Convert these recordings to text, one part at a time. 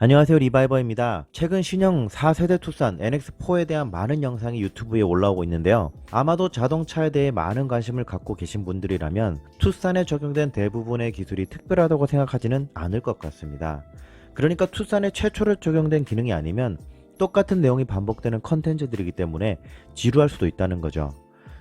안녕하세요, 리바이버입니다. 최근 신형 4세대 투싼 NX4에 대한 많은 영상이 유튜브에 올라오고 있는데요. 아마도 자동차에 대해 많은 관심을 갖고 계신 분들이라면 투싼에 적용된 대부분의 기술이 특별하다고 생각하지는 않을 것 같습니다. 그러니까 투싼에 최초로 적용된 기능이 아니면 똑같은 내용이 반복되는 컨텐츠들이기 때문에 지루할 수도 있다는 거죠.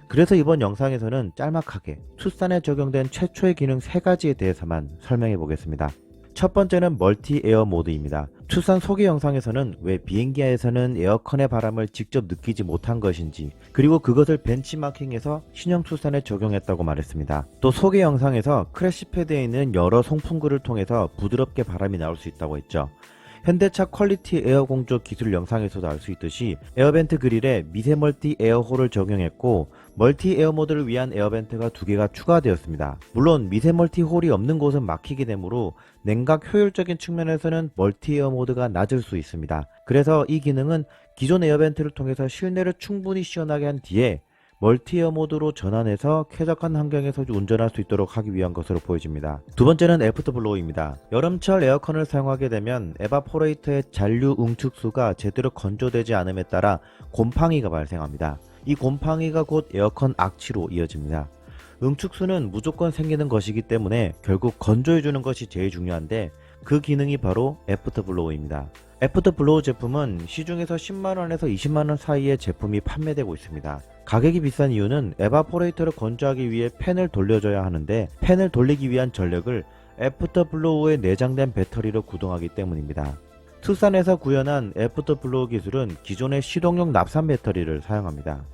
그래서 이번 영상에서는 짤막하게 투싼에 적용된 최초의 기능 3가지에 대해서만 설명해 보겠습니다. 첫 번째는 멀티 에어 모드입니다. 투싼 소개 영상에서는 왜 비행기에서는 에어컨의 바람을 직접 느끼지 못한 것인지, 그리고 그것을 벤치마킹해서 신형 투싼에 적용했다고 말했습니다. 또 소개 영상에서 크래시패드에 있는 여러 송풍구를 통해서 부드럽게 바람이 나올 수 있다고 했죠. 현대차 퀄리티 에어 공조 기술 영상에서도 알 수 있듯이 에어벤트 그릴에 미세 멀티 에어홀을 적용했고, 멀티 에어 모드를 위한 에어벤트가 2개가 추가되었습니다. 물론 미세 멀티 홀이 없는 곳은 막히게 되므로 냉각 효율적인 측면에서는 멀티 에어 모드가 낮을 수 있습니다. 그래서 이 기능은 기존 에어벤트를 통해서 실내를 충분히 시원하게 한 뒤에 멀티 에어 모드로 전환해서 쾌적한 환경에서 운전할 수 있도록 하기 위한 것으로 보여집니다. 두 번째는 애프터 블로우입니다. 여름철 에어컨을 사용하게 되면 에바포레이터의 잔류 응축수가 제대로 건조되지 않음에 따라 곰팡이가 발생합니다. 이 곰팡이가 곧 에어컨 악취로 이어집니다. 응축수는 무조건 생기는 것이기 때문에 결국 건조해주는 것이 제일 중요한데, 그 기능이 바로 애프터 블로우입니다. 애프터 블로우 제품은 시중에서 10만원에서 20만원 사이의 제품이 판매되고 있습니다. 가격이 비싼 이유는 에바포레이터를 건조하기 위해 팬을 돌려줘야 하는데, 팬을 돌리기 위한 전력을 애프터 블로우에 내장된 배터리로 구동하기 때문입니다. 투싼에서 구현한 애프터 블로우 기술은 기존의 시동용 납산 배터리를 사용합니다.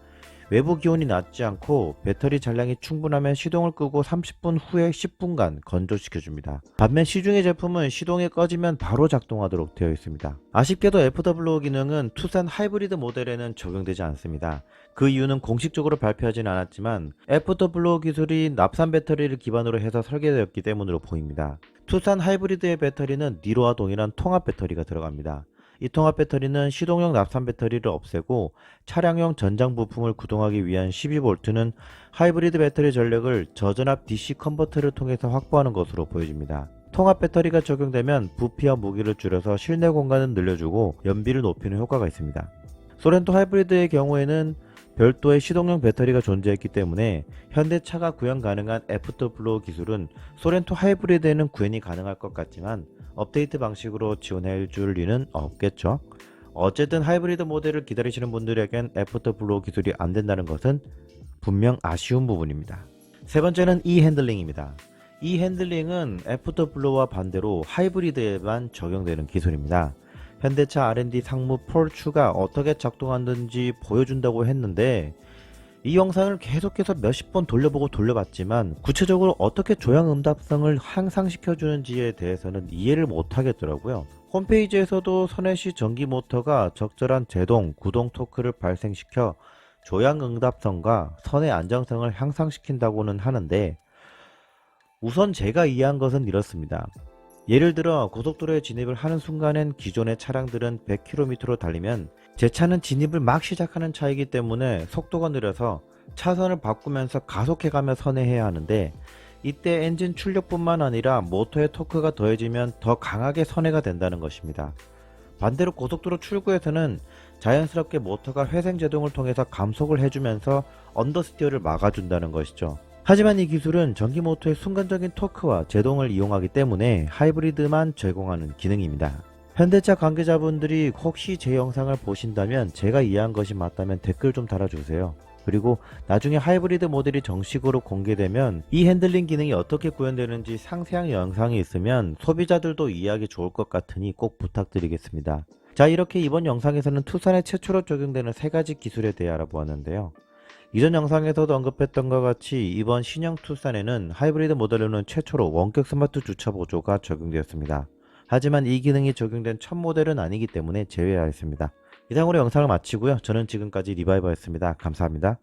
외부 기온이 낮지 않고 배터리 잔량이 충분하면 시동을 끄고 30분 후에 10분간 건조시켜줍니다. 반면 시중의 제품은 시동이 꺼지면 바로 작동하도록 되어 있습니다. 아쉽게도 애프터 블로우 기능은 투싼 하이브리드 모델에는 적용되지 않습니다. 그 이유는 공식적으로 발표하진 않았지만 애프터 블로우 기술이 납산 배터리를 기반으로 해서 설계되었기 때문으로 보입니다. 투싼 하이브리드의 배터리는 니로와 동일한 통합 배터리가 들어갑니다. 이 통합 배터리는 시동용 납산 배터리를 없애고 차량용 전장 부품을 구동하기 위한 12V는 하이브리드 배터리 전력을 저전압 DC 컨버터를 통해서 확보하는 것으로 보여집니다. 통합 배터리가 적용되면 부피와 무게를 줄여서 실내 공간을 늘려주고 연비를 높이는 효과가 있습니다. 소렌토 하이브리드의 경우에는 별도의 시동용 배터리가 존재했기 때문에 현대차가 구현 가능한 애프터 블로우 기술은 소렌토 하이브리드에는 구현이 가능할 것 같지만 업데이트 방식으로 지원해 줄 리는 없겠죠. 어쨌든 하이브리드 모델을 기다리시는 분들에겐 애프터 블로우 기술이 안 된다는 것은 분명 아쉬운 부분입니다. 세 번째는 이 핸들링입니다. 이 핸들링은 애프터 블로우와 반대로 하이브리드에만 적용되는 기술입니다. 현대차 R&D 상무 폴 추가 어떻게 작동하는지 보여준다고 했는데, 이 영상을 계속해서 몇십 번 돌려보고 돌려봤지만 구체적으로 어떻게 조향 응답성을 향상시켜주는지에 대해서는 이해를 못하겠더라고요. 홈페이지에서도 선해시 전기 모터가 적절한 제동, 구동 토크를 발생시켜 조향 응답성과 선의 안정성을 향상시킨다고는 하는데, 우선 제가 이해한 것은 이렇습니다. 예를 들어 고속도로에 진입을 하는 순간엔 기존의 차량들은 100km로 달리면 제 차는 진입을 막 시작하는 차이기 때문에 속도가 느려서 차선을 바꾸면서 가속해가며 선회해야 하는데, 이때 엔진 출력뿐만 아니라 모터의 토크가 더해지면 더 강하게 선회가 된다는 것입니다. 반대로 고속도로 출구에서는 자연스럽게 모터가 회생제동을 통해서 감속을 해주면서 언더스티어를 막아준다는 것이죠. 하지만 이 기술은 전기 모터의 순간적인 토크와 제동을 이용하기 때문에 하이브리드만 제공하는 기능입니다. 현대차 관계자분들이 혹시 제 영상을 보신다면 제가 이해한 것이 맞다면 댓글 좀 달아주세요. 그리고 나중에 하이브리드 모델이 정식으로 공개되면 이 핸들링 기능이 어떻게 구현되는지 상세한 영상이 있으면 소비자들도 이해하기 좋을 것 같으니 꼭 부탁드리겠습니다. 자, 이렇게 이번 영상에서는 투싼에 최초로 적용되는 3가지 기술에 대해 알아보았는데요. 이전 영상에서도 언급했던 것 같이 이번 신형 투싼에는 하이브리드 모델로는 최초로 원격 스마트 주차 보조가 적용되었습니다. 하지만 이 기능이 적용된 첫 모델은 아니기 때문에 제외하였습니다. 이상으로 영상을 마치고요. 저는 지금까지 리바이버였습니다. 감사합니다.